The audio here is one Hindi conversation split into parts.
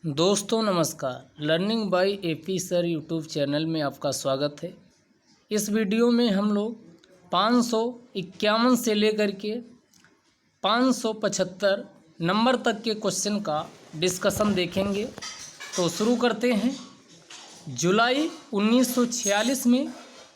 दोस्तों नमस्कार। Learning by AP sir YouTube channel में आपका स्वागत है। इस वीडियो में हम लोग 551 से लेकर के 575 नंबर तक के क्वेश्चन का डिस्कशन देखेंगे। तो शुरू करते हैं। जुलाई 1946 में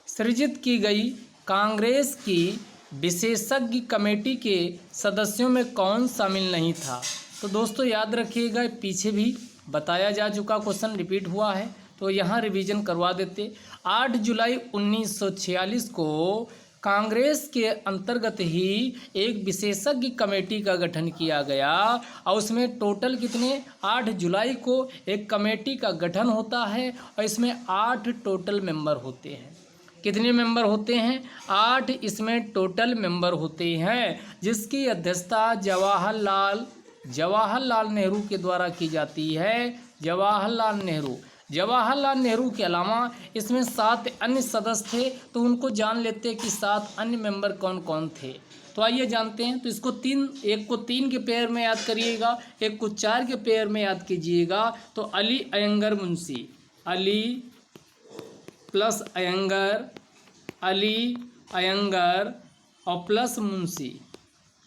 सृजित की गई कांग्रेस की विशेषज्ञ कमेटी के सदस्यों में कौन शामिल नहीं था? तो दोस्तों याद रखिएगा, पीछे भी बताया जा चुका क्वेश्चन रिपीट हुआ है, तो यहाँ रिवीजन करवा देते। 8 जुलाई 1946 को कांग्रेस के अंतर्गत ही एक विशेषज्ञ कमेटी का गठन किया गया और उसमें टोटल कितने 8 जुलाई को एक कमेटी का गठन होता है और इसमें 8 टोटल मेंबर होते हैं। कितने मेंबर होते हैं? 8 इसमें टोटल मेंबर होते हैं, जिसकी अध्यक्षता जवाहरलाल नेहरू के द्वारा की जाती है। जवाहरलाल नेहरू के अलावा इसमें 7 अन्य सदस्य थे, तो उनको जान लेते हैं कि 7 अन्य मेंबर कौन कौन थे। तो आइए जानते हैं। तो इसको एक को 3 के पेयर में याद करिएगा, एक को 4 के पेयर में याद कीजिएगा। तो अली अयंगर मुंशी, अली प्लस अयंगर, अली अयंगर और प्लस मुंशी।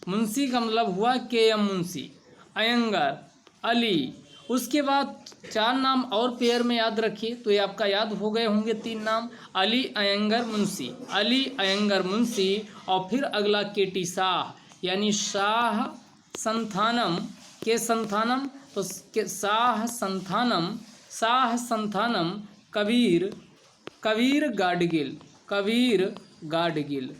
मुंशी का मतलब हुआ के.एम. मुंशी, अयंगर, अली। उसके बाद 4 नाम और पेयर में याद रखिए, तो ये आपका याद हो गए होंगे 3 नाम, अली अयंगर मुंशी, अली अयंगर मुंशी। और फिर अगला के.टी. शाह, यानी शाह संथानम, के संथानम, तो शाह संथानम कबीर गाडगिल।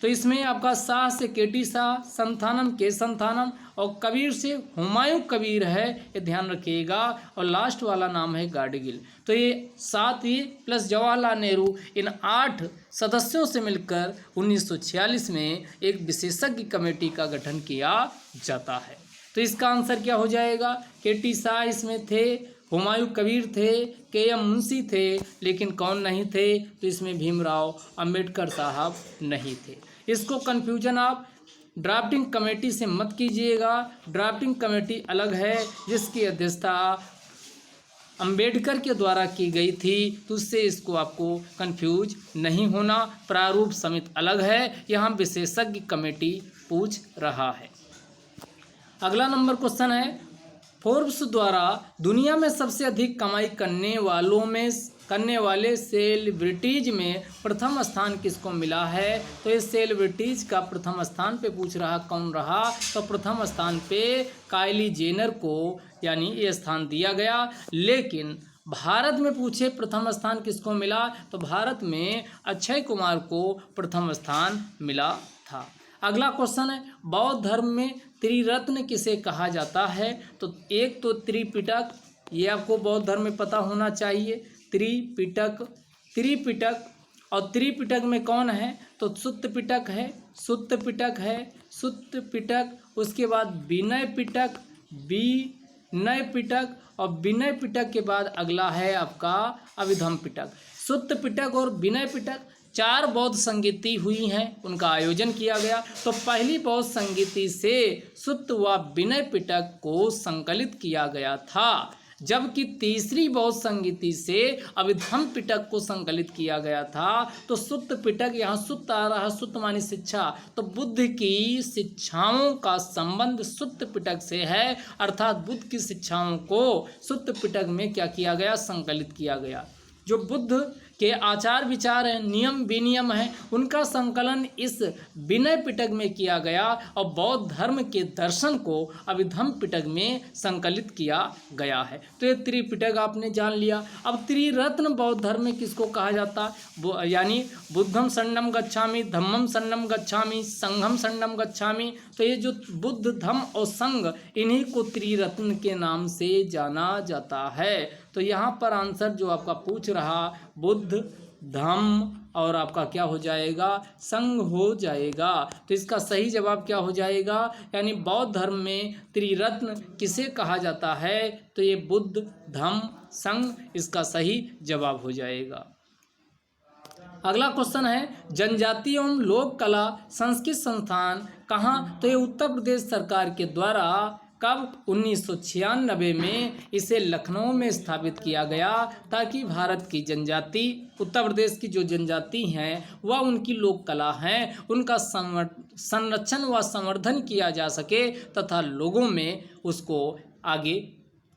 तो इसमें आपका शाह से के.टी. शाह, संथानम के संथानम और कबीर से हुमायूं कबीर है, ये ध्यान रखिएगा। और लास्ट वाला नाम है गाडगिल। तो ये 7 ये प्लस जवाहरलाल नेहरू, इन 8 सदस्यों से मिलकर 1946 में एक विशेषज्ञ कमेटी का गठन किया जाता है। तो इसका आंसर क्या हो जाएगा? के.टी. शाह इसमें थे, हुमायूं कबीर थे, के.एम. मुंशी थे, लेकिन कौन नहीं थे? तो इसमें भीमराव अंबेडकर साहब नहीं थे। इसको कन्फ्यूजन आप ड्राफ्टिंग कमेटी से मत कीजिएगा। ड्राफ्टिंग कमेटी अलग है, जिसकी अध्यक्षता अंबेडकर के द्वारा की गई थी, तो उससे इसको आपको कंफ्यूज नहीं होना। प्रारूप समिति अलग है, यहाँ विशेषज्ञ कमेटी पूछ रहा है। अगला नंबर क्वेश्चन है, फोर्ब्स द्वारा दुनिया में सबसे अधिक कमाई करने वाले सेलिब्रिटीज में प्रथम स्थान किसको मिला है? तो इस सेलिब्रिटीज का प्रथम स्थान पे पूछ रहा कौन रहा? तो प्रथम स्थान पे काइली जेनर को यानी ये स्थान दिया गया। लेकिन भारत में पूछे प्रथम स्थान किसको मिला? तो भारत में अक्षय कुमार को प्रथम स्थान मिला था। अगला क्वेश्चन है, बौद्ध धर्म में त्रिरत्न किसे कहा जाता है? तो एक तो त्रिपिटक, ये आपको बौद्ध धर्म में पता होना चाहिए। त्रिपिटक और त्रिपिटक में कौन है? तो सुत्त पिटक, उसके बाद विनय पिटक और विनय पिटक के बाद अगला है आपका अभिधम पिटक। सुत्त पिटक और विनय पिटक 4 बौद्ध संगीति हुई हैं, उनका आयोजन किया गया। तो पहली बौद्ध संगीति से सुत्त व विनय पिटक को संकलित किया गया था, जबकि तीसरी बौद्ध संगीति से अभिधम पिटक को संकलित किया गया था। तो सुत्त पिटक, यहाँ सुत्त आ रहा, सुत्त मानी शिक्षा, तो बुद्ध की शिक्षाओं का संबंध सुत्त पिटक से है, अर्थात बुद्ध की शिक्षाओं को सुत्त पिटक में क्या किया गया? संकलित किया गया। जो बुद्ध के आचार विचार हैं, नियम विनियम हैं, उनका संकलन इस विनय पिटक में किया गया और बौद्ध धर्म के दर्शन को अभिधम पिटक में संकलित किया गया है। तो ये त्रिपिटक आपने जान लिया। अब त्रिरत्न बौद्ध धर्म में किसको कहा जाता? यानी बुद्धम शरणम गच्छामि, धम्मम शरणम गच्छामि, संघम शरणम गच्छामि। तो ये जो बुद्ध, धम्म और संघ, इन्हीं को त्रिरत्न के नाम से जाना जाता है। तो यहाँ पर आंसर जो आपका पूछ रहा, बुद्ध, धम्म और आपका क्या हो जाएगा? संघ हो जाएगा। तो इसका सही जवाब क्या हो जाएगा? यानी बौद्ध धर्म में त्रिरत्न किसे कहा जाता है? तो ये बुद्ध, धम्म, संघ इसका सही जवाब हो जाएगा। अगला क्वेश्चन है, जनजातीय एवं लोक कला संस्कृत संस्थान कहाँ? तो ये उत्तर प्रदेश सरकार के द्वारा कब? 1996 में इसे लखनऊ में स्थापित किया गया, ताकि भारत की जनजाति, उत्तर प्रदेश की जो जनजाति हैं वह उनकी लोक कला हैं, उनका संरक्षण व संवर्धन किया जा सके तथा लोगों में उसको आगे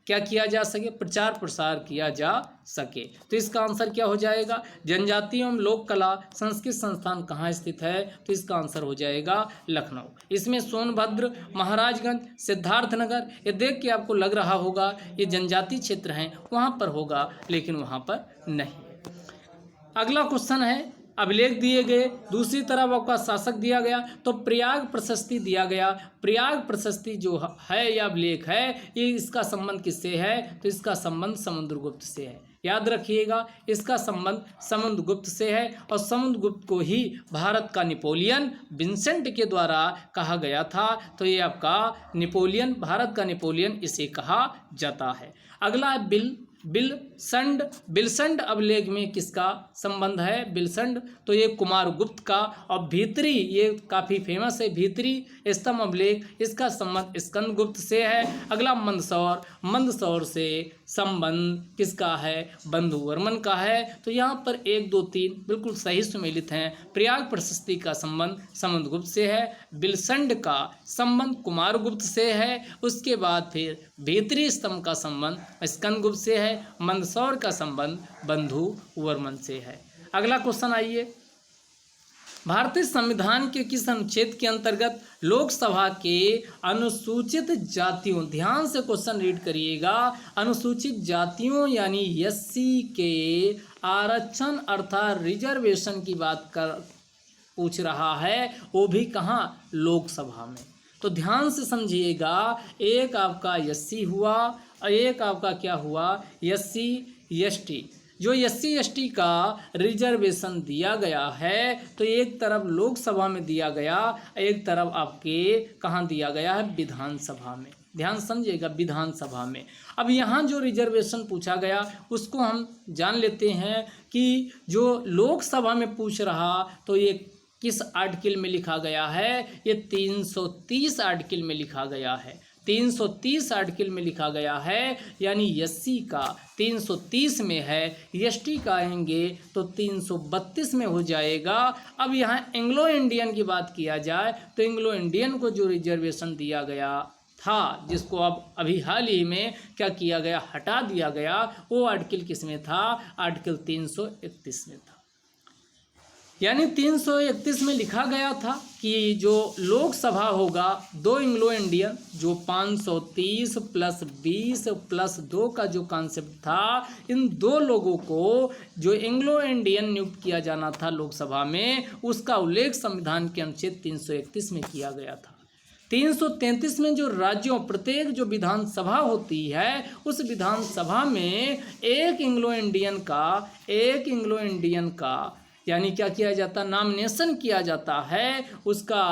क्या किया जा सके, प्रचार प्रसार किया जा सके। तो इसका आंसर क्या हो जाएगा? जनजाति एवं लोक कला संस्कृत संस्थान कहाँ स्थित है? तो इसका आंसर हो जाएगा लखनऊ। इसमें सोनभद्र, महाराजगंज, सिद्धार्थनगर, ये देख के आपको लग रहा होगा ये जनजाति क्षेत्र हैं, वहाँ पर होगा, लेकिन वहाँ पर नहीं। अगला क्वेश्चन है, अभिलेख दिए गए, दूसरी तरफ आपका शासक दिया गया, तो प्रयाग प्रशस्ति दिया गया। प्रयाग प्रशस्ति जो है या अभिलेख है, ये इसका संबंध किससे है? तो इसका संबंध समुद्रगुप्त से है। याद रखिएगा, इसका संबंध समुद्रगुप्त से है, और समुद्रगुप्त को ही भारत का नेपोलियन विंसेंट के द्वारा कहा गया था। तो ये आपका नेपोलियन, भारत का नेपोलियन इसे कहा जाता है। अगला है बिलसंड अभिलेख में किसका संबंध है? बिलसंड, तो ये कुमारगुप्त का, और भीतरी, ये काफ़ी फेमस है, भीतरी स्तंभ अभिलेख, इसका संबंध स्कंदगुप्त से है। अगला मंदसौर से संबंध किसका है? बंधुवर्मन का है। तो यहाँ पर 1, 2, 3 बिल्कुल सही सुमेलित हैं। प्रयाग प्रशस्ति का संबंध समुद्रगुप्त से है, बिलसंड का संबंध कुमारगुप्त से है, उसके बाद फिर भीतरी स्तंभ का संबंध स्कंदगुप्त से है, मंदसौर का संबंध बंधुवर्मन से है। अगला क्वेश्चन आइए, भारतीय संविधान के किस अनुच्छेद के अंतर्गत लोकसभा के अनुसूचित जातियों, ध्यान से क्वेश्चन रीड करिएगा, अनुसूचित जातियों यानी एससी के आरक्षण अर्थात रिजर्वेशन की बात पूछ रहा है, वो भी कहाँ? लोकसभा में। तो ध्यान से समझिएगा, एक आपका एससी हुआ और एक आपका क्या हुआ? SC ST. जो एससी एसटी का रिजर्वेशन दिया गया है, तो एक तरफ लोकसभा में दिया गया, एक तरफ आपके कहाँ दिया गया है? विधानसभा में। ध्यान समझिएगा, विधानसभा में। अब यहाँ जो रिजर्वेशन पूछा गया उसको हम जान लेते हैं कि जो लोकसभा में पूछ रहा, तो ये किस आर्टिकल में लिखा गया है? ये 330 आर्टिकल में लिखा गया है। 330 आर्टिकल में लिखा गया है, यानी एससी का 330 में है, एसटी का आएंगे तो 332 में हो जाएगा। अब यहाँ एंग्लो इंडियन की बात किया जाए, तो एंग्लो इंडियन को जो रिजर्वेशन दिया गया था, जिसको अब अभी हाल ही में क्या किया गया? हटा दिया गया, वो आर्टिकल किस में था? आर्टिकल 331 में था। यानी 331 में लिखा गया था कि जो लोकसभा होगा, 2 एंग्लो इंडियन, जो 530 + 20 + 2 का जो कॉन्सेप्ट था, इन 2 लोगों को जो एंग्लो इंडियन नियुक्त किया जाना था लोकसभा में, उसका उल्लेख संविधान के अनुच्छेद 331 में किया गया था। 333 में जो राज्यों, प्रत्येक जो विधानसभा होती है, उस विधानसभा में एक एंग्लो इंडियन का यानी क्या किया जाता? नॉमिनेशन किया जाता है, उसका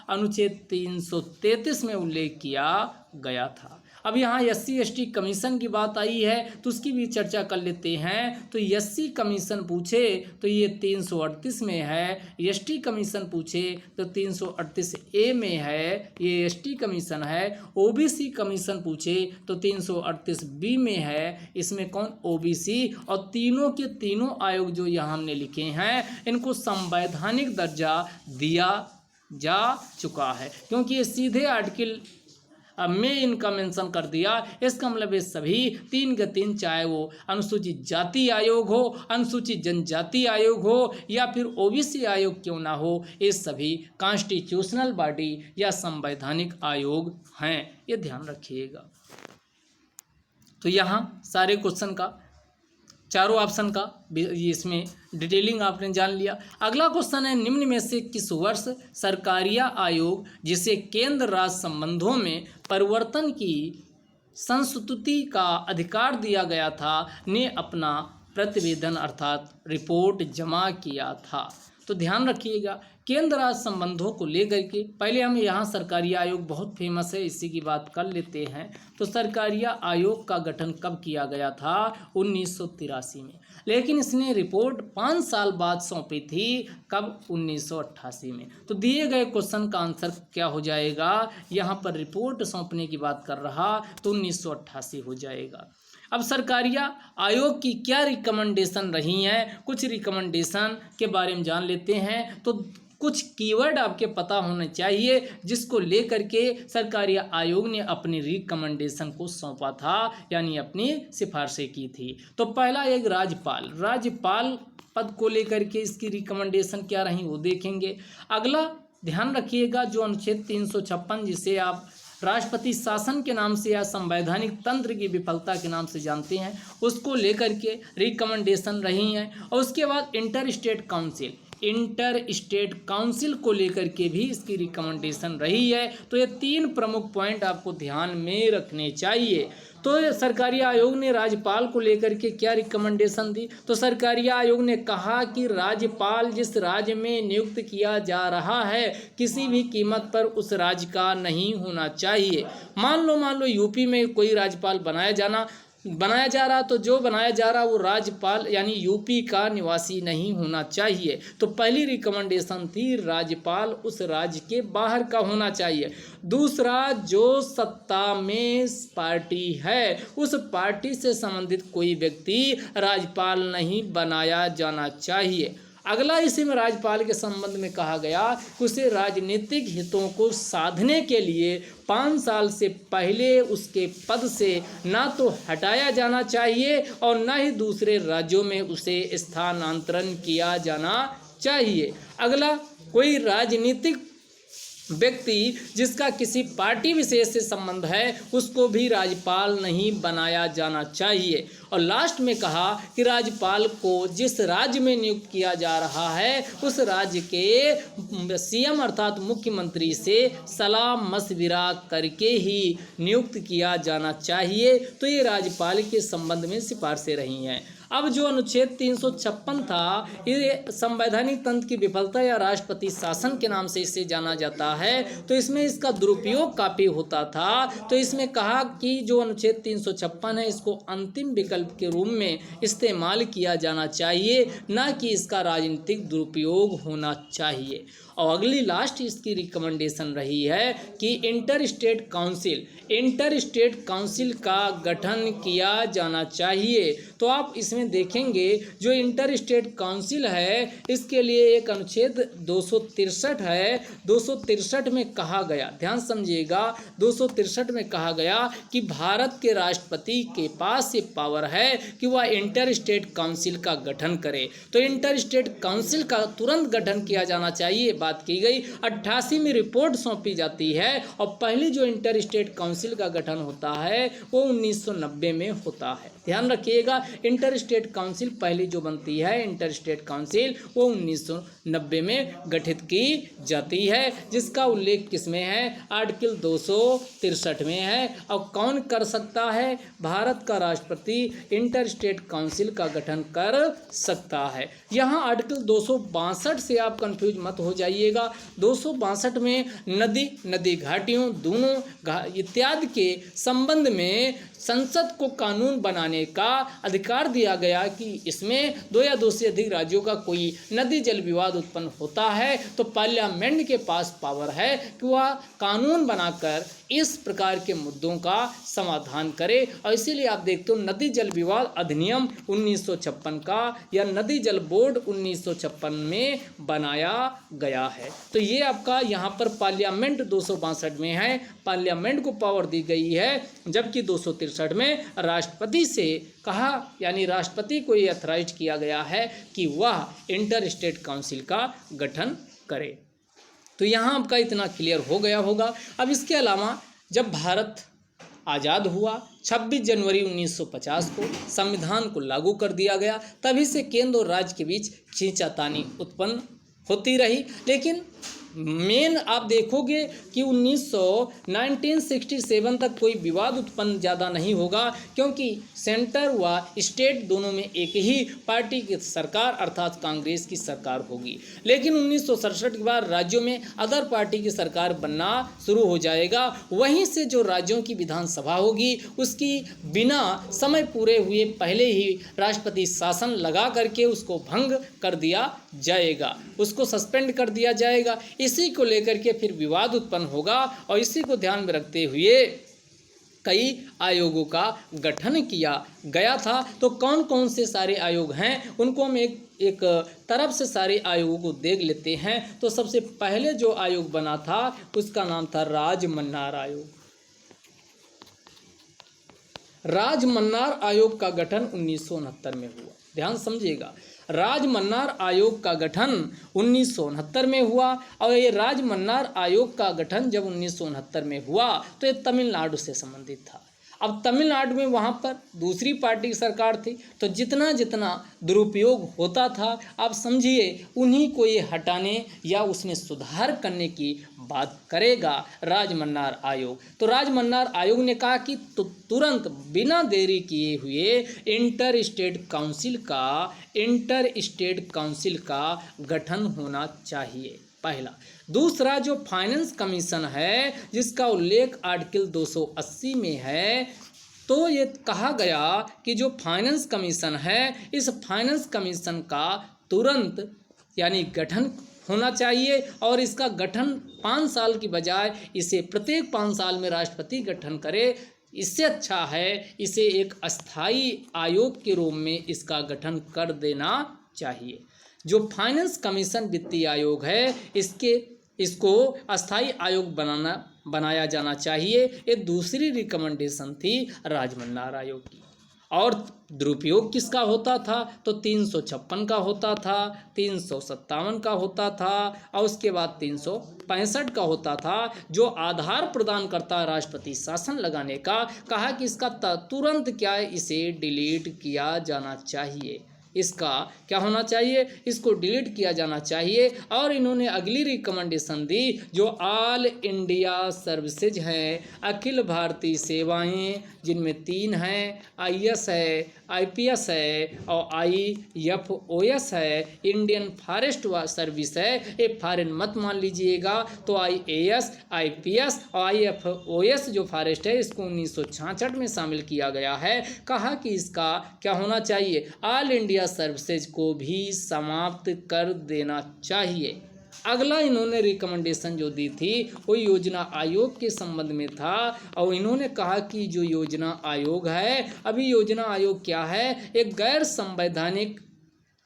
अनुच्छेद 333 में उल्लेख किया गया था। अब यहाँ एससी एसटी कमीशन की बात आई है, तो उसकी भी चर्चा कर लेते हैं। तो एससी कमीशन पूछे तो ये 338 में है, एसटी कमीशन पूछे तो 338A में है, ये एसटी कमीशन है। ओबीसी कमीशन पूछे तो 338B में है, इसमें कौन? ओबीसी। और तीनों के तीनों आयोग जो यहाँ हमने लिखे हैं, इनको संवैधानिक दर्जा दिया जा चुका है, क्योंकि ये सीधे आर्टिकल में इनका मेंशन कर दिया। इसका मतलब ये सभी 3 के 3, चाहे वो अनुसूचित जाति आयोग हो, अनुसूचित जनजाति आयोग हो, या फिर ओबीसी आयोग क्यों ना हो, ये सभी कॉन्स्टिट्यूशनल बॉडी या संवैधानिक आयोग हैं, ये ध्यान रखिएगा। तो यहाँ सारे क्वेश्चन का, चारों ऑप्शन का इसमें डिटेलिंग आपने जान लिया। अगला क्वेश्चन है, निम्न में से किस वर्ष सरकारिया आयोग, जिसे केंद्र राज्य संबंधों में परिवर्तन की संस्तुति का अधिकार दिया गया था, ने अपना प्रतिवेदन अर्थात रिपोर्ट जमा किया था? तो ध्यान रखिएगा, केंद्र राज्य संबंधों को लेकर के पहले हम यहाँ सरकारी आयोग बहुत फेमस है, इसी की बात कर लेते हैं। तो सरकारी आयोग का गठन कब किया गया था? 1983 में, लेकिन इसने रिपोर्ट 5 साल बाद सौंपी थी। कब? 1988 में। तो दिए गए क्वेश्चन का आंसर क्या हो जाएगा? यहाँ पर रिपोर्ट सौंपने की बात कर रहा तो 1988 हो जाएगा। अब सरकारी आयोग की क्या रिकमेंडेशन रही हैं, कुछ रिकमेंडेशन के बारे में जान लेते हैं। तो कुछ कीवर्ड आपके पता होने चाहिए जिसको लेकर के सरकारी आयोग ने अपनी रिकमेंडेशन को सौंपा था, यानी अपनी सिफारिशें की थी। तो पहला एक राज्यपाल पद को लेकर के इसकी रिकमेंडेशन क्या रही वो देखेंगे। अगला ध्यान रखिएगा, जो अनुच्छेद 356 जिसे आप राष्ट्रपति शासन के नाम से या संवैधानिक तंत्र की विफलता के नाम से जानते हैं, उसको लेकर के रिकमेंडेशन रही हैं। और उसके बाद इंटर स्टेट काउंसिल को लेकर के भी इसकी रिकमेंडेशन रही है। तो ये 3 प्रमुख पॉइंट आपको ध्यान में रखने चाहिए। तो सरकारी आयोग ने राज्यपाल को लेकर के क्या रिकमेंडेशन दी? तो सरकारी आयोग ने कहा कि राज्यपाल जिस राज्य में नियुक्त किया जा रहा है किसी भी कीमत पर उस राज्य का नहीं होना चाहिए। मान लो यूपी में कोई राज्यपाल बनाया जा रहा, तो जो बनाया जा रहा वो राज्यपाल यानी यूपी का निवासी नहीं होना चाहिए। तो पहली रिकमेंडेशन थी राज्यपाल उस राज्य के बाहर का होना चाहिए। दूसरा, जो सत्ता में पार्टी है उस पार्टी से संबंधित कोई व्यक्ति राज्यपाल नहीं बनाया जाना चाहिए। अगला इसी में राज्यपाल के संबंध में कहा गया कि उसे राजनीतिक हितों को साधने के लिए 5 साल से पहले उसके पद से ना तो हटाया जाना चाहिए और ना ही दूसरे राज्यों में उसे स्थानांतरण किया जाना चाहिए। अगला, कोई राजनीतिक व्यक्ति जिसका किसी पार्टी विशेष से संबंध है उसको भी राज्यपाल नहीं बनाया जाना चाहिए। और लास्ट में कहा कि राज्यपाल को जिस राज्य में नियुक्त किया जा रहा है उस राज्य के सीएम अर्थात मुख्यमंत्री से सलाह मशविरा करके ही नियुक्त किया जाना चाहिए। तो ये राज्यपाल के संबंध में सिफारिशें रही हैं। अब जो अनुच्छेद 356 था, ये संवैधानिक तंत्र की विफलता या राष्ट्रपति शासन के नाम से इसे जाना जाता है। तो इसमें इसका दुरुपयोग काफ़ी होता था। तो इसमें कहा कि जो अनुच्छेद 356 है इसको अंतिम विकल्प के रूप में इस्तेमाल किया जाना चाहिए, ना कि इसका राजनीतिक दुरुपयोग होना चाहिए। और अगली लास्ट इसकी रिकमेंडेशन रही है कि इंटर स्टेट काउंसिल का गठन किया जाना चाहिए। तो आप इसमें देखेंगे जो इंटर स्टेट काउंसिल है इसके लिए एक अनुच्छेद 263 है। 263 में कहा गया, ध्यान समझिएगा, 263 में कहा गया कि भारत के राष्ट्रपति के पास ये पावर है कि वह इंटर स्टेट काउंसिल का गठन करे। तो इंटर स्टेट काउंसिल का तुरंत गठन किया जाना चाहिए, बात की गई। 88 में रिपोर्ट सौंपी जाती है और पहली जो इंटर स्टेट काउंसिल का गठन होता है वो 1990 में होता है। ध्यान रखिएगा, इंटर स्टेट काउंसिल पहली जो बनती है इंटर स्टेट काउंसिल वो 1990 में गठित की जाती है, जिसका उल्लेख किसमें है? आर्टिकल 263 में है। और कौन कर सकता है? भारत का राष्ट्रपति इंटर स्टेट काउंसिल का गठन कर सकता है। यहाँ आर्टिकल 262 से आप कंफ्यूज मत हो जाइएगा। 262 में नदी घाटियों दोनों इत्यादि के संबंध में संसद को कानून बनाने का अधिकार दिया गया कि इसमें 2 या 2 से अधिक राज्यों का कोई नदी जल विवाद उत्पन्न होता है तो पार्लियामेंट के पास पावर है कि वह कानून बनाकर इस प्रकार के मुद्दों का समाधान करे। और इसीलिए आप देखते हो नदी जल विवाद अधिनियम 1956 का या नदी जल बोर्ड 1956 में बनाया गया है। तो ये आपका यहाँ पर पार्लियामेंट 262 में है, पार्लियामेंट को पावर दी गई है, जबकि 263 में राष्ट्रपति से कहा यानी राष्ट्रपति को ये अथराइज किया गया है कि वह इंटर स्टेट काउंसिल का गठन करे। तो यहाँ आपका इतना क्लियर हो गया होगा। अब इसके अलावा जब भारत आज़ाद हुआ 26 जनवरी 1950 को संविधान को लागू कर दिया गया, तभी से केंद्र और राज्य के बीच खींचातानी उत्पन्न होती रही। लेकिन मेन आप देखोगे कि 1967 तक कोई विवाद उत्पन्न ज़्यादा नहीं होगा, क्योंकि सेंटर व स्टेट दोनों में एक ही पार्टी की सरकार अर्थात कांग्रेस की सरकार होगी। लेकिन 1967 के बाद राज्यों में अदर पार्टी की सरकार बनना शुरू हो जाएगा। वहीं से जो राज्यों की विधानसभा होगी उसकी बिना समय पूरे हुए पहले ही राष्ट्रपति शासन लगा करके उसको भंग कर दिया जाएगा, उसको सस्पेंड कर दिया जाएगा। इसी को लेकर के फिर विवाद उत्पन्न होगा और इसी को ध्यान में रखते हुए कई आयोगों का गठन किया गया था। तो कौन कौन से सारे आयोग हैं उनको हम एक तरफ से सारे आयोगों को देख लेते हैं। तो सबसे पहले जो आयोग बना था उसका नाम था राजमन्नार आयोग। राजमन्नार आयोग का गठन 1969 में हुआ। ध्यान समझिएगा, राजमन्नार आयोग का गठन 1969 में हुआ। और ये राजमन्नार आयोग का गठन जब 1969 में हुआ तो ये तमिलनाडु से संबंधित था। अब तमिलनाडु में वहाँ पर दूसरी पार्टी की सरकार थी, तो जितना जितना दुरुपयोग होता था आप समझिए उन्हीं को ये हटाने या उसमें सुधार करने की बात करेगा राजमन्नार आयोग। तो राजमन्नार आयोग ने कहा कि तुरंत बिना देरी किए हुए इंटर स्टेट काउंसिल का गठन होना चाहिए, पहला। दूसरा, जो फाइनेंस कमीशन है जिसका उल्लेख आर्टिकल 280 में है, तो ये कहा गया कि जो फाइनेंस कमीशन है इस फाइनेंस कमीशन का तुरंत यानी गठन होना चाहिए। और इसका गठन 5 साल की बजाय इसे प्रत्येक 5 साल में राष्ट्रपति गठन करे, इससे अच्छा है इसे एक अस्थाई आयोग के रूप में इसका गठन कर देना चाहिए। जो फाइनेंस कमीशन वित्तीय आयोग है इसको अस्थाई आयोग बनाया जाना चाहिए। ये दूसरी रिकमेंडेशन थी राजमन्नार आयोग की। और दुरुपयोग किसका होता था तो 356 का होता था, 357 का होता था और उसके बाद 365 का होता था, जो आधार प्रदान करता राष्ट्रपति शासन लगाने का। कहा कि इसका तुरंत क्या इसे डिलीट किया जाना चाहिए, इसका क्या होना चाहिए, इसको डिलीट किया जाना चाहिए। और इन्होंने अगली रिकमेंडेशन दी, जो ऑल इंडिया सर्विसेज हैं, अखिल भारतीय सेवाएं, जिनमें 3 हैं, IAS है, IPS है और IFOS है, इंडियन फॉरेस्ट सर्विस है। ये फॉरेन मत मान लीजिएगा। तो IAS, IPS और IFOS जो फॉरेस्ट है इसको 1966 में शामिल किया गया है। कहा कि इसका क्या होना चाहिए, ऑल इंडिया सर्विसेज को भी समाप्त कर देना चाहिए। अगला इन्होंने रिकमेंडेशन जो दी थी वो योजना आयोग के संबंध में था। और इन्होंने कहा कि जो योजना आयोग है, अभी योजना आयोग क्या है, एक गैर संवैधानिक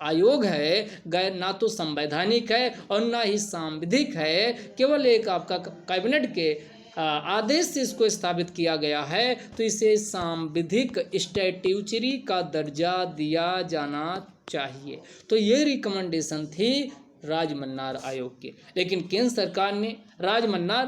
आयोग है, गैर ना तो संवैधानिक है और ना ही सांविधिक है, केवल एक आपका कैबिनेट के आदेश से इसको स्थापित किया गया है। तो इसे सांविधिक स्टैट्यूटरी का दर्जा दिया जाना चाहिए। तो ये रिकमेंडेशन थी राजमन्नार आयोग के। लेकिन केंद्र सरकार ने राजमन्नार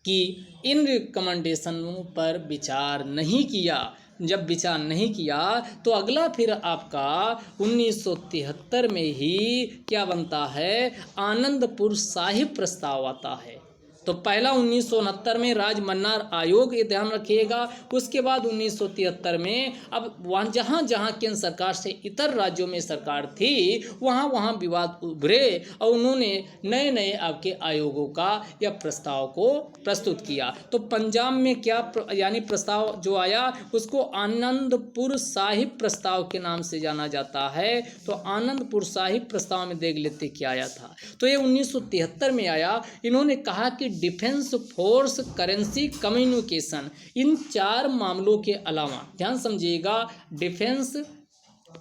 की इन रिकमेंडेशनों पर विचार नहीं किया। जब विचार नहीं किया तो अगला फिर आपका 1973 में ही क्या बनता है, आनंदपुर साहिब प्रस्ताव आता है। तो पहला 1969 में राजमन्नार आयोग, ये ध्यान रखिएगा। उसके बाद 1973 में अब वहाँ जहाँ जहाँ केंद्र सरकार से इतर राज्यों में सरकार थी वहाँ विवाद उभरे और उन्होंने नए नए आपके आयोगों का या प्रस्ताव को प्रस्तुत किया। तो पंजाब में क्या यानी प्रस्ताव जो आया उसको आनंदपुर साहिब प्रस्ताव के नाम से जाना जाता है। तो आनंदपुर साहिब प्रस्ताव में देख लेते क्या आया था। तो ये 1973 में आया। इन्होंने कहा कि डिफेंस फोर्स, करेंसी, कम्युनिकेशन, इन 4 मामलों के अलावा, ध्यान समझिएगा, डिफेंस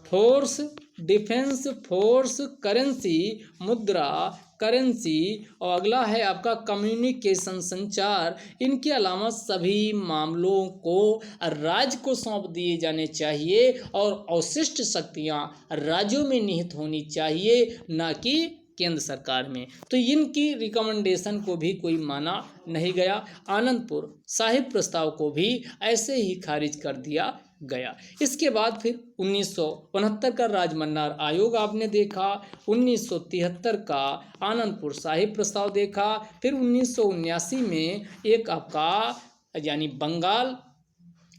फोर्स, करेंसी, मुद्रा, करेंसी और अगला है आपका कम्युनिकेशन, संचार, इनके अलावा सभी मामलों को राज्य को सौंप दिए जाने चाहिए और अवशिष्ट शक्तियां राज्यों में निहित होनी चाहिए, ना कि केंद्र सरकार में। तो इनकी रिकमेंडेशन को भी कोई माना नहीं गया। आनंदपुर साहिब प्रस्ताव को भी ऐसे ही खारिज कर दिया गया। इसके बाद फिर 1969 का राजमन्नार आयोग आपने देखा, 1973 का आनंदपुर साहिब प्रस्ताव देखा, फिर 1979 में एक आपका यानी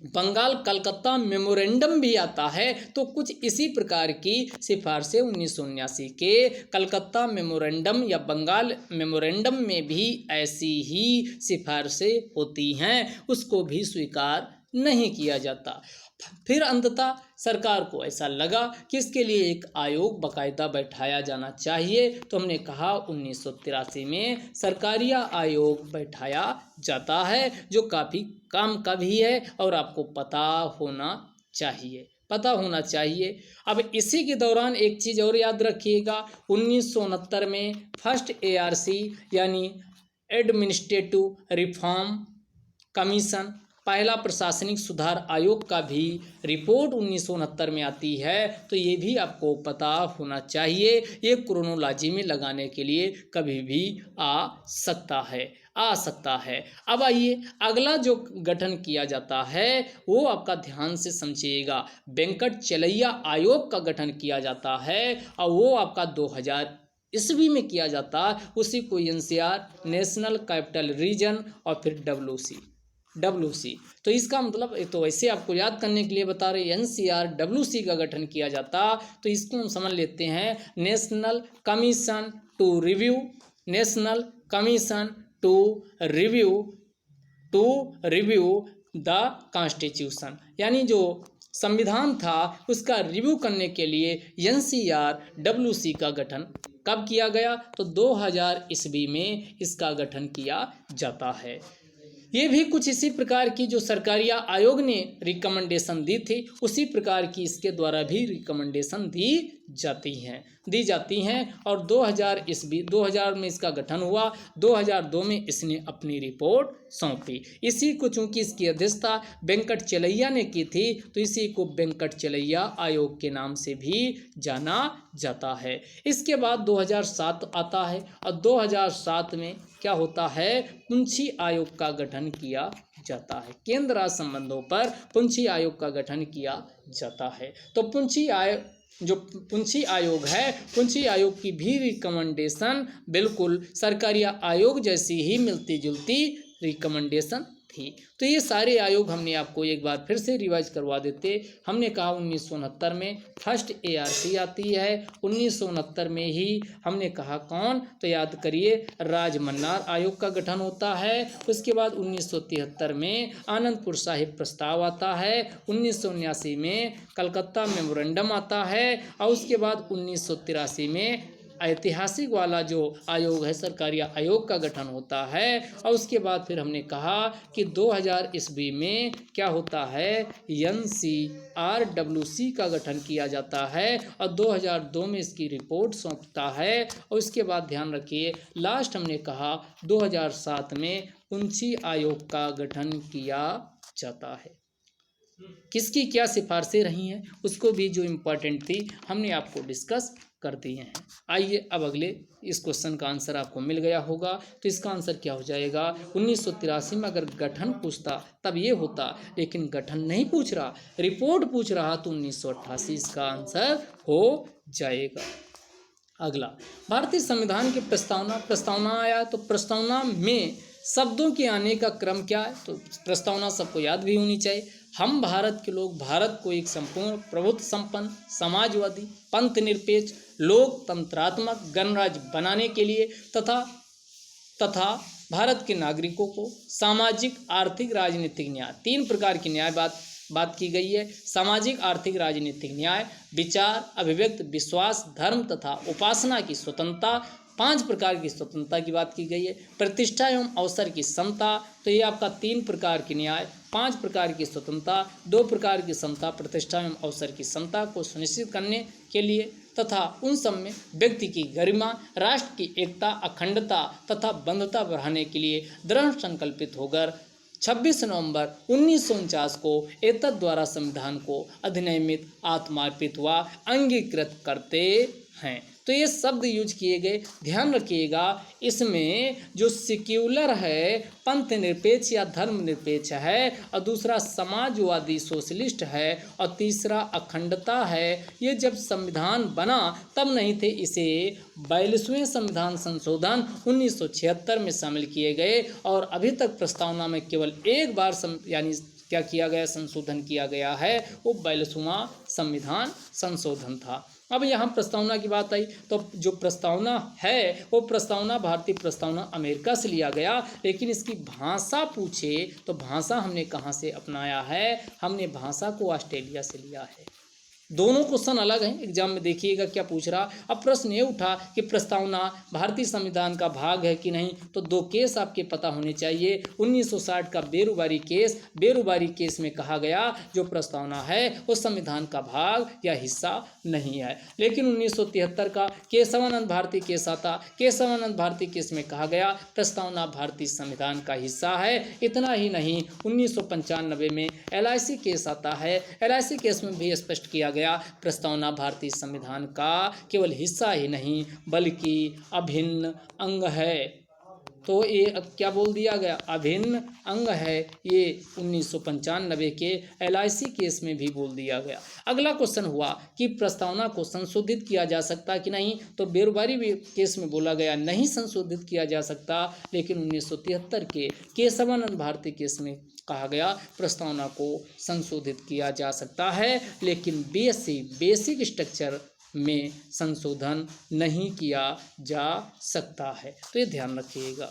बंगाल कलकत्ता मेमोरेंडम भी आता है। तो कुछ इसी प्रकार की सिफारिशें 1979 के कलकत्ता मेमोरेंडम या बंगाल मेमोरेंडम में भी ऐसी ही सिफारिशें होती हैं, उसको भी स्वीकार नहीं किया जाता। फिर अंततः सरकार को ऐसा लगा कि इसके लिए एक आयोग बाकायदा बैठाया जाना चाहिए, तो हमने कहा 1983 में सरकारिया आयोग बैठाया जाता है, जो काफ़ी काम का भी है और आपको पता होना चाहिए। अब इसी के दौरान एक चीज़ और याद रखिएगा, 1969 में फर्स्ट ARC यानी एडमिनिस्ट्रेटिव रिफॉर्म कमीशन, पहला प्रशासनिक सुधार आयोग का भी रिपोर्ट 1969 में आती है। तो ये भी आपको पता होना चाहिए, ये क्रोनोलॉजी में लगाने के लिए कभी भी आ सकता है। अब आइए अगला जो गठन किया जाता है वो आपका ध्यान से समझिएगा, वेंकट चलैया आयोग का गठन किया जाता है और वो आपका 2000 ईस्वी में किया जाता है। उसी को NCR नेशनल कैपिटल रीजन और फिर WC। तो इसका मतलब तो ऐसे आपको याद करने के लिए बता रहे, NCR WC का गठन किया जाता, तो इसको हम समझ लेते हैं national commission to review the constitution, यानी जो संविधान था उसका रिव्यू करने के लिए NCR WC का गठन कब किया गया, तो 2000 ईस्वी में इसका गठन किया जाता है। ये भी कुछ इसी प्रकार की जो सरकारिया आयोग ने रिकमेंडेशन दी थी, उसी प्रकार की इसके द्वारा भी रिकमेंडेशन दी जाती हैं और 2000 में इसका गठन हुआ, 2002 में इसने अपनी रिपोर्ट सौंपी। इसी को चूंकि इसकी अध्यक्षता वेंकट चलैया ने की थी, तो इसी को वेंकट चलैया आयोग के नाम से भी जाना जाता है। इसके बाद 2007 आता है और 2007 में क्या होता है, पुंछी आयोग का गठन किया जाता है। केंद्र राज्य संबंधों पर पुंछी आयोग का गठन किया जाता है। तो पुंछी आयोग है, पुंछी आयोग की भी रिकमेंडेशन बिल्कुल सरकारिया आयोग जैसी ही मिलती जुलती रिकमेंडेशन थी। तो ये सारे आयोग हमने आपको एक बार फिर से रिवाइज करवा देते। हमने कहा 1969 में फर्स्ट ARC आती है, 1969 में ही हमने कहा कौन, तो याद करिए राजमन्नार आयोग का गठन होता है। उसके बाद 1973 में आनंदपुर साहिब प्रस्ताव आता है, 1979 में कलकत्ता मेमोरेंडम आता है और उसके बाद 1983 में ऐतिहासिक वाला जो आयोग है सरकारिया आयोग का गठन होता है। और उसके बाद फिर हमने कहा कि 2000 ईस्वी में क्या होता है, NCR WC का गठन किया जाता है और 2002 में इसकी रिपोर्ट सौंपता है। और उसके बाद ध्यान रखिए लास्ट हमने कहा 2007 में पुंछी आयोग का गठन किया जाता है। किसकी क्या सिफारिशें रही हैं उसको भी जो इम्पोर्टेंट थी हमने आपको डिस्कस कर दिए हैं। आइए अब अगले इस क्वेश्चन का आंसर आपको मिल गया होगा, तो इसका आंसर क्या हो जाएगा, 1983 में अगर गठन पूछता तब ये होता, लेकिन गठन नहीं पूछ रहा, रिपोर्ट पूछ रहा, तो 1988 इसका आंसर हो जाएगा। अगला भारतीय संविधान की प्रस्तावना आया, तो प्रस्तावना में शब्दों के आने का क्रम क्या है, तो प्रस्तावना सबको याद भी होनी चाहिए। हम भारत के लोग भारत को एक संपूर्ण प्रभुत्व संपन्न समाजवादी पंथ निरपेक्ष लोकतंत्रात्मक गणराज्य बनाने के लिए तथा भारत के नागरिकों को सामाजिक आर्थिक राजनीतिक न्याय, 3 प्रकार की न्याय बात की गई है। सामाजिक आर्थिक राजनीतिक न्याय, विचार अभिव्यक्ति विश्वास धर्म तथा उपासना की स्वतंत्रता, 5 प्रकार की स्वतंत्रता की बात की गई है। प्रतिष्ठा एवं अवसर की समता, तो ये आपका 3 प्रकार की न्याय, 5 प्रकार की स्वतंत्रता, 2 प्रकार की समता, प्रतिष्ठा एवं अवसर की समता को सुनिश्चित करने के लिए तथा उन सब में व्यक्ति की गरिमा, राष्ट्र की एकता अखंडता तथा बंधुता बढ़ाने के लिए दृढ़ संकल्पित होकर 26 नवंबर 1949 को एतद द्वारा संविधान को अधिनियमित आत्मार्पित व अंगीकृत करते हैं। तो ये शब्द यूज किए गए, ध्यान रखिएगा। इसमें जो सेक्युलर है, पंथ निरपेक्ष या धर्म निरपेक्ष है, और दूसरा समाजवादी सोशलिस्ट है, और तीसरा अखंडता है। ये जब संविधान बना तब नहीं थे, इसे 42वें संविधान संशोधन 1976 में शामिल किए गए, और अभी तक प्रस्तावना में केवल एक बार यानी क्या किया गया, संशोधन किया गया है, वो 42वां संविधान संशोधन था। अब यहाँ प्रस्तावना की बात आई तो जो प्रस्तावना है वो प्रस्तावना भारतीय प्रस्तावना अमेरिका से लिया गया, लेकिन इसकी भाषा पूछे तो भाषा हमने कहाँ से अपनाया है, हमने भाषा को ऑस्ट्रेलिया से लिया है। दोनों क्वेश्चन अलग हैं, एग्जाम में देखिएगा क्या पूछ रहा। अब प्रश्न ये उठा कि प्रस्तावना भारतीय संविधान का भाग है कि नहीं, तो दो केस आपके पता होने चाहिए। 1960 का बेरुबारी केस में कहा गया जो प्रस्तावना है वो संविधान का भाग या हिस्सा नहीं है। लेकिन 1973 का केशवानंद भारती केस आता, केशवानंद भारती केस में कहा गया प्रस्तावना भारतीय संविधान का हिस्सा है। इतना ही नहीं, 1995 में LIC केस आता है, LIC केस में भी स्पष्ट किया गया प्रस्तावना भारतीय संविधान का केवल हिस्सा ही नहीं बल्कि अभिन्न अंग है। तो ये अब क्या बोल दिया गया, अभिन्न अंग है। ये 1995 के LIC केस में भी बोल दिया गया। अगला क्वेश्चन हुआ कि प्रस्तावना को संशोधित किया जा सकता कि नहीं, तो बेरुबारी केस में बोला गया नहीं संशोधित किया जा सकता, लेकिन 1973 के केशवानंद भारती केस में कहा गया प्रस्तावना को संशोधित किया जा सकता है, लेकिन बेसिक स्ट्रक्चर में संशोधन नहीं किया जा सकता है। तो ये ध्यान रखिएगा।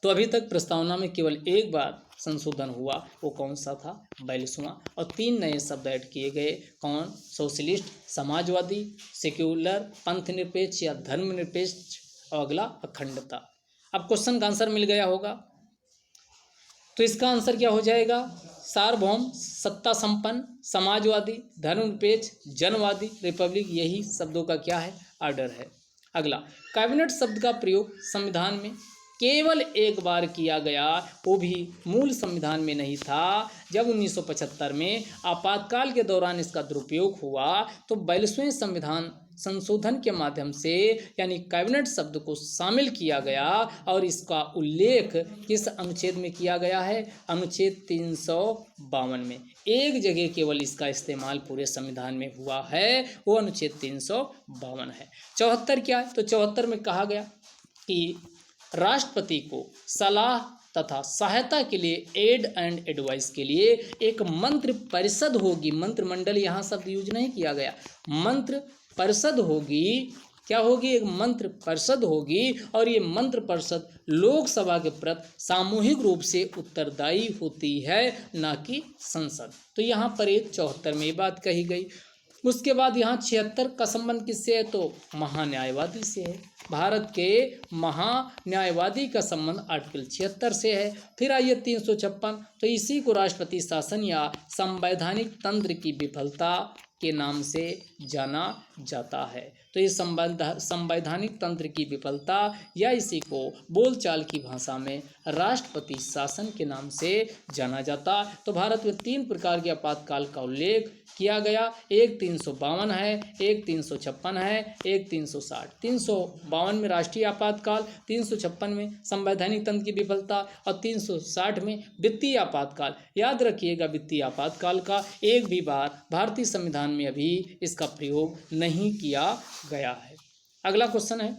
तो अभी तक प्रस्तावना में केवल एक बार संशोधन हुआ, वो कौन सा था, 42वां, और 3 नए शब्द ऐड किए गए। कौन, सोशलिस्ट, समाजवादी, सेक्युलर, पंथ निरपेक्ष या धर्म निरपेक्ष, और अगला अखंडता। अब क्वेश्चन का आंसर मिल गया होगा, तो इसका आंसर क्या हो जाएगा, सार्वभौम, सत्ता संपन्न, समाजवादी, धर्मनिरपेक्ष, जनवादी, रिपब्लिक। यही शब्दों का क्या है, ऑर्डर है। अगला, कैबिनेट शब्द का प्रयोग संविधान में केवल एक बार किया गया, वो भी मूल संविधान में नहीं था। जब 1975 में आपातकाल के दौरान इसका दुरुपयोग हुआ तो 42वें संविधान संशोधन के माध्यम से यानी कैबिनेट शब्द को शामिल किया गया, और इसका उल्लेख किस अनुच्छेद में किया गया है, अनुच्छेद 352 में। एक जगह केवल इसका इस्तेमाल पूरे संविधान में हुआ है, वो अनुच्छेद 352 है। 74 क्या है, तो 74 में कहा गया कि राष्ट्रपति को सलाह तथा सहायता के लिए, एड एंड एडवाइस के लिए एक मंत्रि परिषद होगी। मंत्रिमंडल यहाँ शब्द यूज नहीं किया गया, मंत्रि परिषद होगी। क्या होगी, एक मंत्रि परिषद होगी, और ये मंत्रि परिषद लोकसभा के प्रति सामूहिक रूप से उत्तरदायी होती है, ना कि संसद। तो यहाँ पर एक 74 में ये बात कही गई। उसके बाद यहाँ 76 का संबंध किससे है, तो महान्यायवादी से है। भारत के महान्यायवादी का संबंध आर्टिकल 76 से है। फिर आइए 356, तो इसी को राष्ट्रपति शासन या संवैधानिक तंत्र की विफलता के नाम से जाना जाता है। तो ये संवैधानिक तंत्र की विफलता या इसी को बोलचाल की भाषा में राष्ट्रपति शासन के नाम से जाना जाता। तो भारत में 3 प्रकार के आपातकाल का उल्लेख किया गया, एक 352 है, एक 356 है, एक 360। 352 में राष्ट्रीय आपातकाल, 356 में संवैधानिक तंत्र की विफलता, और 360 में वित्तीय आपातकाल। याद रखिएगा, वित्तीय आपातकाल का एक भी बार भारतीय संविधान में अभी इसका प्रयोग नहीं किया गया है। अगला क्वेश्चन है,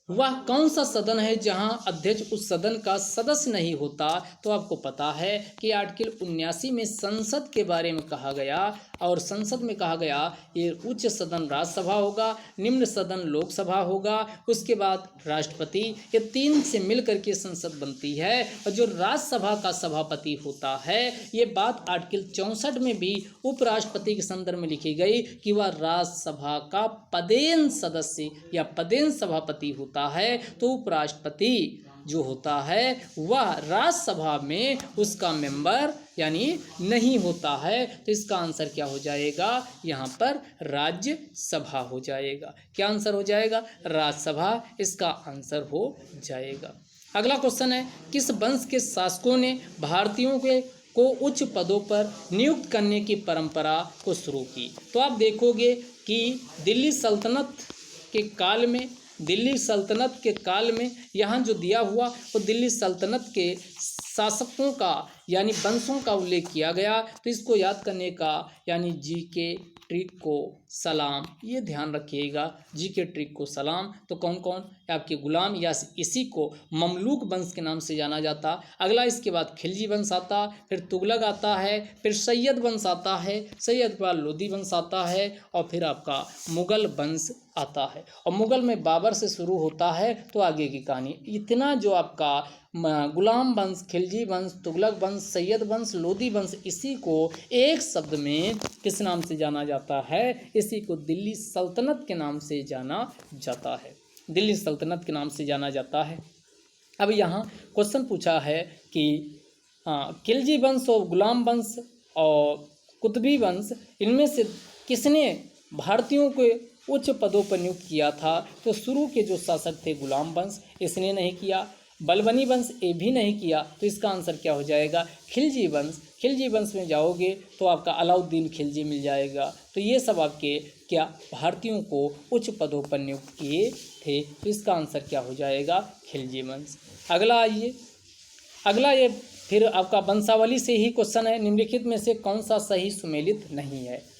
वह कौन सा सदन है जहां अध्यक्ष उस सदन का सदस्य नहीं होता। तो आपको पता है कि आर्टिकल 79 में संसद के बारे में कहा गया, और संसद में कहा गया ये उच्च सदन राज्यसभा होगा, निम्न सदन लोकसभा होगा, उसके बाद राष्ट्रपति। ये 3 से मिलकर के संसद बनती है, और जो राज्यसभा का सभापति होता है, ये बात आर्टिकल 64 में भी उपराष्ट्रपति के संदर्भ में लिखी गई कि वह राज्यसभा का पदेन सदस्य या पदेन सभापति होता है। तो उपराष्ट्रपति जो होता है वह राज्यसभा में उसका मेंबर यानी नहीं होता है। तो इसका आंसर क्या हो जाएगा, यहाँ पर राज्यसभा हो जाएगा। क्या आंसर हो जाएगा, राज्यसभा इसका आंसर हो जाएगा। अगला क्वेश्चन है, किस वंश के शासकों ने भारतीयों के को उच्च पदों पर नियुक्त करने की परंपरा को शुरू की। तो आप देखोगे कि दिल्ली सल्तनत के काल में यहाँ जो दिया हुआ वो दिल्ली सल्तनत के शासकों का यानी वंशों का उल्लेख किया गया। तो इसको याद करने का यानी जी के ट्रिक को सलाम, ये ध्यान रखिएगा, जी के ट्रिक को सलाम। तो कौन कौन आपके गुलाम या इसी को ममलूक वंश के नाम से जाना जाता। अगला इसके बाद खिलजी वंश आता, फिर तुगलक आता है, फिर सैयद वंश आता है, सैयद के बाद लोधी वंश आता है, और फिर आपका मुगल वंश आता है। और मुगल में बाबर से शुरू होता है। तो आगे की कहानी इतना जो आपका गुलाम वंश, खिलजी वंश, तुगलक वंश, सैयद वंश, लोधी वंश, इसी को एक शब्द में किस नाम से जाना जाता है? इसी को दिल्ली सल्तनत के नाम से जाना जाता है। दिल्ली सल्तनत के नाम से जाना जाता है। अब यहाँ क्वेश्चन पूछा है कि खिलजी वंश और गुलाम वंश और कुतुबी वंश, इनमें से किसने भारतीयों को उच्च पदों पर नियुक्त किया था? तो शुरू के जो शासक थे गुलाम वंश, इसने नहीं किया। बलबनी वंश ये भी नहीं किया। तो इसका आंसर क्या हो जाएगा? खिलजी वंश। खिलजी वंश में जाओगे तो आपका अलाउद्दीन खिलजी मिल जाएगा। तो ये सब आपके क्या भारतीयों को उच्च पदों पर नियुक्त किए थे। तो इसका आंसर क्या हो जाएगा? खिलजी वंश। अगला आइए, अगला ये फिर आपका वंशावली से ही क्वेश्चन है, निम्नलिखित में से कौन सा सही सुमेलित नहीं है?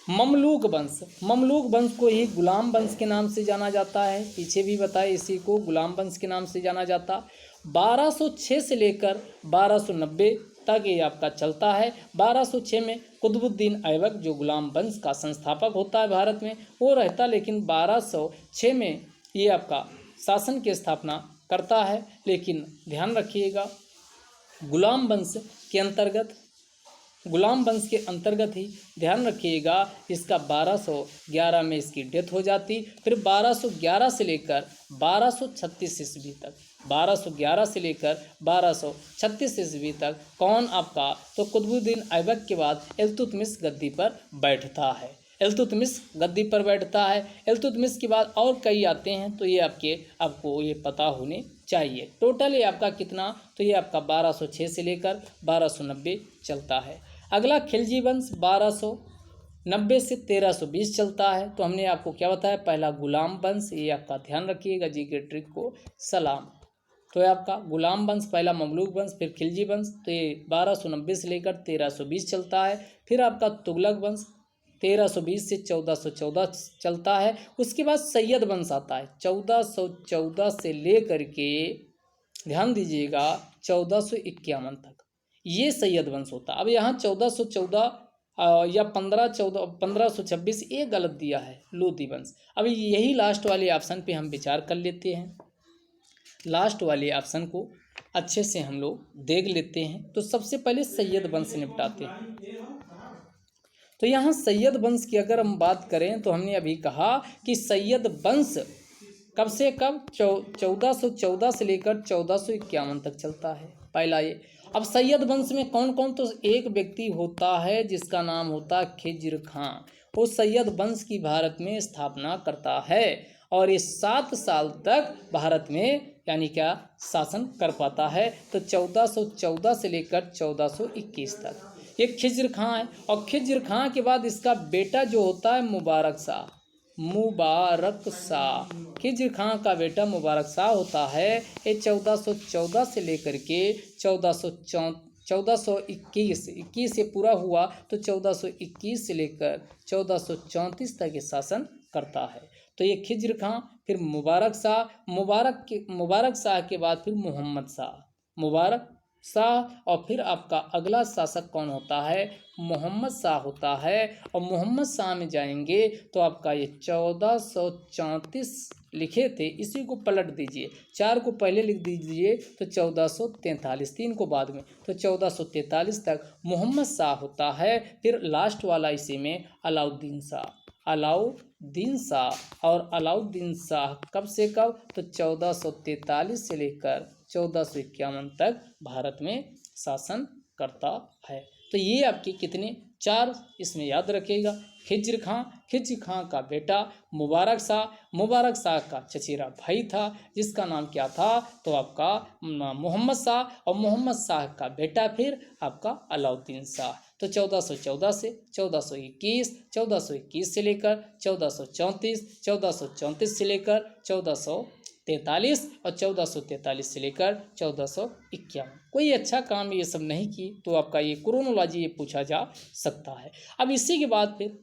ममलूक वंश। ममलूक वंश को ही गुलाम वंश के नाम से जाना जाता है। पीछे भी बताए, इसी को गुलाम वंश के नाम से जाना जाता। 1206 से लेकर 1290 तक ये आपका चलता है। 1206 में कुतुबुद्दीन ऐबक जो गुलाम वंश का संस्थापक होता है भारत में, वो रहता, लेकिन 1206 में ये आपका शासन की स्थापना करता है। लेकिन ध्यान रखिएगा, गुलाम वंश के अंतर्गत ही ध्यान रखिएगा, इसका 1211 में इसकी डेथ हो जाती। फिर 1211 से लेकर 1236 ईस्वी तक, 1211 से लेकर 1236 ईस्वी तक कौन आपका? तो कुतुबुद्दीन ऐबक के बाद इल्तुतमिश गद्दी पर बैठता है। इल्तुतमिश गद्दी पर बैठता है। इल्तुतमिश के बाद और कई आते हैं। तो ये आपको ये पता होने चाहिए। टोटल ये आपका कितना? तो ये आपका 1206 से लेकर 1290 चलता है। अगला खिलजी वंश 1290 से 1320 चलता है। तो हमने आपको क्या बताया? पहला गुलाम वंश, ये आपका ध्यान रखिएगा, जी के ट्रिक को सलाम। तो ये आपका गुलाम वंश, पहला ममलूक वंश, फिर खिलजी वंश, तो ये 1290 से लेकर 1320 चलता है। फिर आपका तुगलक वंश 1320 से 1414 चलता है। उसके बाद सैयद वंश आता है 1414 से लेकर के, ध्यान दीजिएगा, 1451 तक ये सैयद वंश होता है। अब यहाँ 1414 या 1526 ये गलत दिया है, लोधी वंश। अब यही लास्ट वाले ऑप्शन पे हम विचार कर लेते हैं। लास्ट वाले ऑप्शन को अच्छे से हम लोग देख लेते हैं। तो सबसे पहले सैयद वंश से निपटाते हैं। तो यहाँ सैयद वंश की अगर हम बात करें तो हमने अभी कहा कि सैयद वंश कब से कब 1414 से लेकर 1451 तक चलता है, पहला ये। अब सैयद वंश में कौन कौन? तो एक व्यक्ति होता है जिसका नाम होता है खिज्र खां। वो सैयद वंश की भारत में स्थापना करता है और ये 7 साल तक भारत में यानी क्या शासन कर पाता है। तो 1414 से लेकर 1421 तक ये खिज्र खां है। और खिज्र खां के बाद इसका बेटा जो होता है मुबारक शाह। खिज्र खां का बेटा मुबारक शाह होता है। ये 1414 से लेकर के 1421 से पूरा हुआ। तो 1421 से लेकर 1434 तक ये शासन करता है। तो ये खिज्र खां, फिर मुबारक शाह के बाद फिर मोहम्मद शाह, और फिर आपका अगला शासक कौन होता है? मोहम्मद शाह होता है। और मोहम्मद शाह में जाएंगे तो आपका ये 1434 लिखे थे, इसी को पलट दीजिए, 4 को पहले लिख दीजिए तो 1443, 3 को बाद में, तो 1443 तक मोहम्मद शाह होता है। फिर लास्ट वाला इसी में अलाउद्दीन शाह। और अलाउद्दीन शाह कब से कब? तो 1443 से लेकर 1451 तक भारत में शासन करता है। तो ये आपके कितने 4 इसमें याद रखिएगा। खिज्र खां का बेटा मुबारक शाह का चचेरा भाई था जिसका नाम क्या था, तो आपका मोहम्मद शाह, और मोहम्मद शाह का बेटा फिर आपका अलाउद्दीन शाह। तो 1414 से 1421, 1421 से लेकर 1434, 1434 से लेकर 1443 और 1443 से लेकर 1451। कोई अच्छा काम ये सब नहीं की तो आपका ये क्रोनोलॉजी ये पूछा जा सकता है। अब इसी के बाद फिर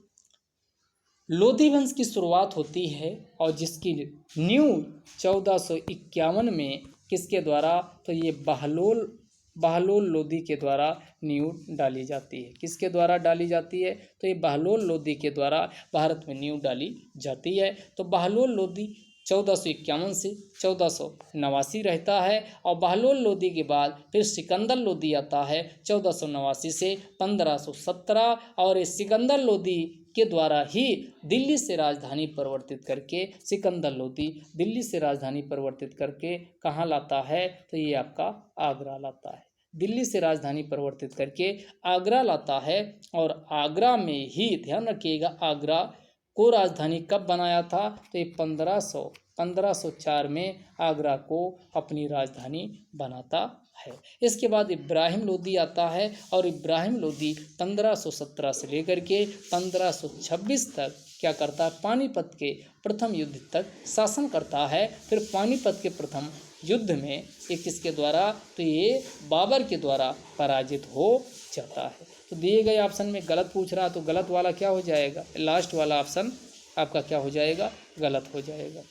लोधी वंश की शुरुआत होती है और जिसकी न्यू 1451 में किसके द्वारा, तो ये बहलोल लोधी के द्वारा नींव डाली जाती है। किसके द्वारा डाली जाती है, तो ये बहलोल लोधी के द्वारा भारत में नींव डाली जाती है। तो बहलोल लोधी 1451 से 1489 रहता है और बहलोल लोधी के बाद फिर सिकंदर लोधी आता है 1489 से 1517 और इस सिकंदर लोधी के द्वारा ही दिल्ली से राजधानी परिवर्तित करके सिकंदर लोधी दिल्ली से राजधानी परिवर्तित करके कहाँ लाता है, तो ये आपका आगरा लाता है। दिल्ली से राजधानी परिवर्तित करके आगरा लाता है और आगरा में ही ध्यान रखिएगा आगरा को राजधानी कब बनाया था, तो ये 1504 में आगरा को अपनी राजधानी बनाता है। इसके बाद इब्राहिम लोदी आता है और इब्राहिम लोदी 1517 से लेकर के 1526 तक क्या करता है, पानीपत के प्रथम युद्ध तक शासन करता है। फिर पानीपत के प्रथम युद्ध में ये किसके द्वारा, तो ये बाबर के द्वारा पराजित हो जाता है। तो दिए गए ऑप्शन में गलत पूछ रहा तो गलत वाला क्या हो जाएगा, लास्ट वाला ऑप्शन आपका क्या हो जाएगा, गलत हो जाएगा।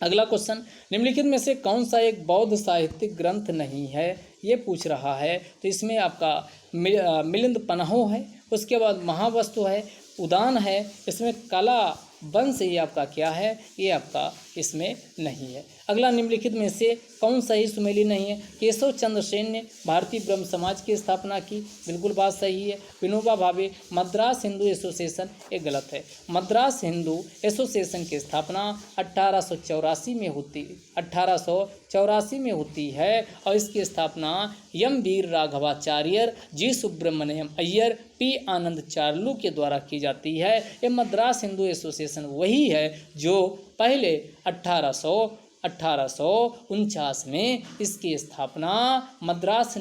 अगला क्वेश्चन, निम्नलिखित में से कौन सा एक बौद्ध साहित्यिक ग्रंथ नहीं है, ये पूछ रहा है। तो इसमें आपका मिलिंद पन्हो है, उसके बाद महावस्तु है, उदान है, इसमें कला वंश ये आपका क्या है, ये आपका इसमें नहीं है। अगला, निम्नलिखित में से कौन सा ही सुमेली नहीं है। केशव चंद्र सेन ने भारतीय ब्रह्म समाज की स्थापना की, बिल्कुल बात सही है। विनोबा भावे, मद्रास हिंदू एसोसिएशन, ये गलत है। मद्रास हिंदू एसोसिएशन की स्थापना 1884 में होती है और इसकी स्थापना एम वीर राघवाचार्य, जी सुब्रमण्यम अय्यर, पी आनंद चार्लू के द्वारा की जाती है। ये मद्रास हिंदू एसोसिएशन वही है जो पहले 1849 में इसकी स्थापना मद्रास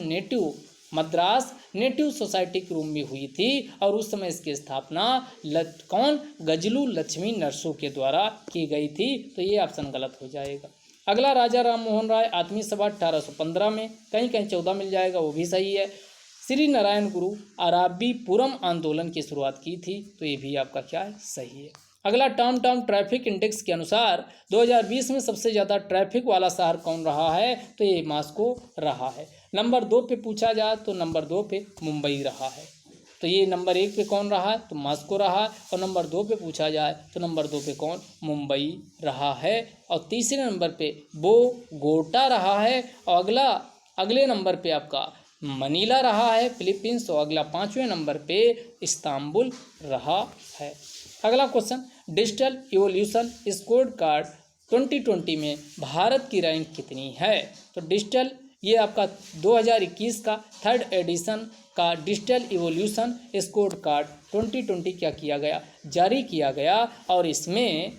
नेटिव सोसाइटी के रूम में हुई थी और उस समय इसकी स्थापना गजलू लक्ष्मी नरसू के द्वारा की गई थी। तो ये ऑप्शन गलत हो जाएगा। अगला, राजा राम मोहन राय आत्मीय सभा 1815 में, कहीं 14 मिल जाएगा, वो भी सही है। श्री नारायण गुरु अराबीपुरम आंदोलन की शुरुआत की थी, तो ये भी आपका क्या है, सही है। अगला, टॉम ट्रैफिक इंडेक्स के अनुसार 2020 में सबसे ज़्यादा ट्रैफिक वाला शहर कौन रहा है, तो ये मास्को रहा है। नंबर 2 पे पूछा जाए तो नंबर 2 पे मुंबई रहा है। तो ये नंबर 1 पे कौन रहा है, तो मास्को रहा है, और नंबर 2 पे पूछा जाए तो नंबर 2 पे कौन, मुंबई रहा है, और तीसरे नंबर पे बोगोटा रहा है, और अगले नंबर पे आपका मनीला रहा है फिलीपींस, और अगला 5वें नंबर पे इस्तांबुल रहा है। अगला question, digital evolution score card 2020 में भारत की रैंक कितनी है। तो डिजिटल ये आपका 2021 का 3rd एडिशन का डिजिटल इवोल्यूशन स्कोर कार्ड 2020 क्या किया गया, जारी किया गया, और इसमें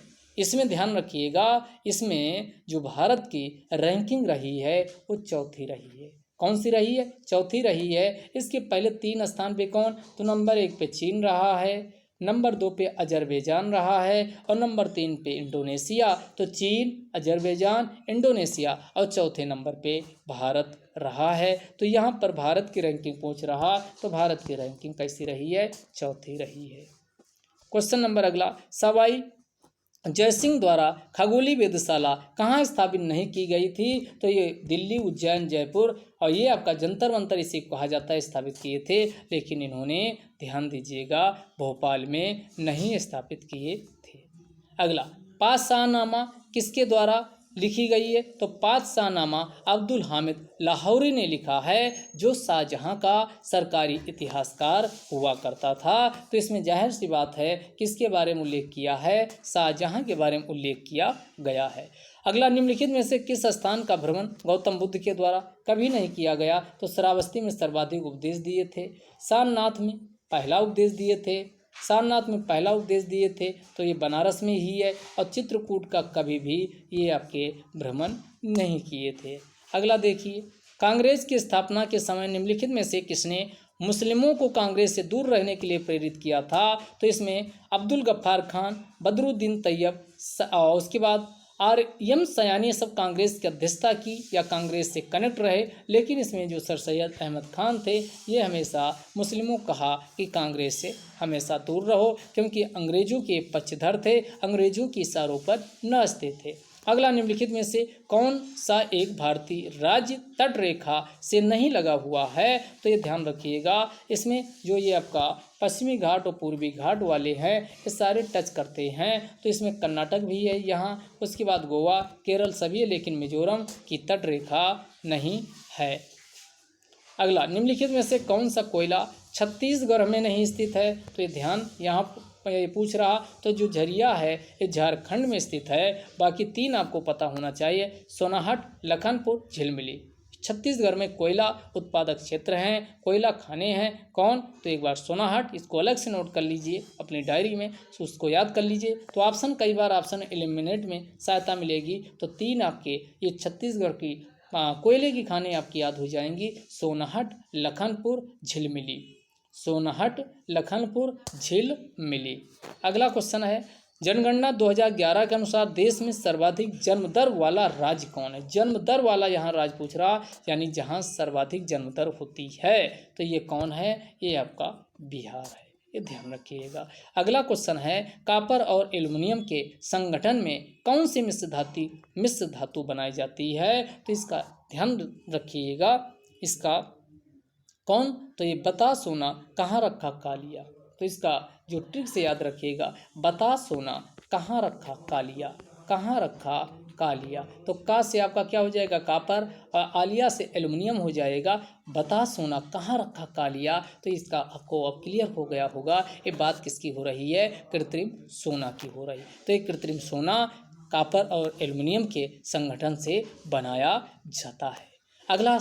ध्यान रखिएगा, इसमें जो भारत की रैंकिंग रही है वो चौथी रही है। कौन सी रही है, चौथी रही है। इसके पहले 3 स्थान पे कौन, तो नंबर 1 पे चीन रहा है, नंबर 2 पे अजरबैजान रहा है, और नंबर 3 पे इंडोनेशिया। तो चीन, अजरबैजान, इंडोनेशिया, और चौथे नंबर पे भारत रहा है। तो यहाँ पर भारत की रैंकिंग पूछ रहा, तो भारत की रैंकिंग कैसी रही है, चौथी रही है। क्वेश्चन नंबर अगला, सवाई जयसिंह द्वारा खगोलीय वेधशाला कहाँ स्थापित नहीं की गई थी, तो ये दिल्ली, उज्जैन, जयपुर, और ये आपका जंतर मंतर इसे कहा जाता है स्थापित किए थे, लेकिन इन्होंने ध्यान दीजिएगा भोपाल में नहीं स्थापित किए थे। अगला, पातशाहनामा किसके द्वारा लिखी गई है तो पातशाहनामा अब्दुल हामिद लाहौरी ने लिखा है, जो शाहजहां का सरकारी इतिहासकार हुआ करता था। तो इसमें जाहिर सी बात है किसके बारे में उल्लेख किया है, शाहजहां के बारे में उल्लेख किया गया है। अगला, निम्नलिखित में से किस स्थान का भ्रमण गौतम बुद्ध के द्वारा कभी नहीं किया गया? तो श्रावस्ती में सर्वाधिक उपदेश दिए थे, सारनाथ में पहला उपदेश दिए थे, तो ये बनारस में ही है, और चित्रकूट का कभी भी ये आपके भ्रमण नहीं किए थे। अगला देखिए, कांग्रेस की स्थापना के समय निम्नलिखित में से किसने मुस्लिमों को कांग्रेस से दूर रहने के लिए प्रेरित किया था? तो इसमें अब्दुल गफ्फार खान, बदरुद्दीन तैयब और उसके बाद आर.एम. सयानी सब कांग्रेस की अध्यक्षता की या कांग्रेस से कनेक्ट रहे, लेकिन इसमें जो सर सैयद अहमद खान थे ये हमेशा मुस्लिमों को कहा कि कांग्रेस से हमेशा दूर रहो, क्योंकि अंग्रेजों के पक्षधर थे, अंग्रेजों की इशारों पर नाचते थे। अगला, निम्नलिखित में से कौन सा एक भारतीय राज्य तट रेखा से नहीं लगा हुआ है? तो ये ध्यान रखिएगा, इसमें जो ये आपका पश्चिमी घाट और पूर्वी घाट वाले हैं ये सारे टच करते हैं। तो इसमें कर्नाटक भी है यहाँ, उसके बाद गोवा, केरल सभी है, लेकिन मिजोरम की तट रेखा नहीं है। अगला, निम्नलिखित में से कौन सा कोयला छत्तीसगढ़ में नहीं स्थित है? तो ये ध्यान यहाँ पूछ रहा, तो जो झरिया है ये झारखंड में स्थित है। बाकी तीन आपको पता होना चाहिए, सोनाहट, लखनपुर, झिलमिली। छत्तीसगढ़ में कोयला उत्पादक क्षेत्र हैं, कोयला खाने हैं कौन? तो एक बार सोनाहट, इसको अलग से नोट कर लीजिए अपनी डायरी में, उसको याद कर लीजिए। तो ऑप्शन कई बार ऑप्शन एलिमिनेट में सहायता मिलेगी, तो तीन आपके ये छत्तीसगढ़ की कोयले की खाने आपकी याद हो जाएंगी, सोनाहट, लखनपुर, झिलमिली। सोनाहट, लखनपुर, झिलमिली। अगला क्वेश्चन है, जनगणना 2011 के अनुसार देश में सर्वाधिक जन्म दर वाला राज्य कौन है? जन्म दर वाला यहाँ राज्य पूछ रहा, यानी जहाँ सर्वाधिक जन्म दर होती है, तो ये कौन है? ये आपका बिहार है, ये ध्यान रखिएगा। अगला क्वेश्चन है, कॉपर और एल्युमिनियम के संगठन में कौन सी मिश्र धातु बनाई जाती है? तो इसका ध्यान रखिएगा, इसका कौन? तो ये बता सोना कहाँ रखा कालिया। तो इसका जो ट्रिक से याद रखिएगा, बता सोना कहाँ रखा कालिया, कहाँ रखा कालिया। तो का से आपका क्या हो जाएगा? कॉपर, और आलिया से एल्युमिनियम हो जाएगा। बता सोना कहाँ रखा कालिया, तो इसका आपको अब क्लियर हो गया होगा ये बात किसकी हो रही है? कृत्रिम सोना की हो रही। तो ये कृत्रिम सोना कॉपर और एल्युमिनियम के संगठन से बनाया जाता है। अगला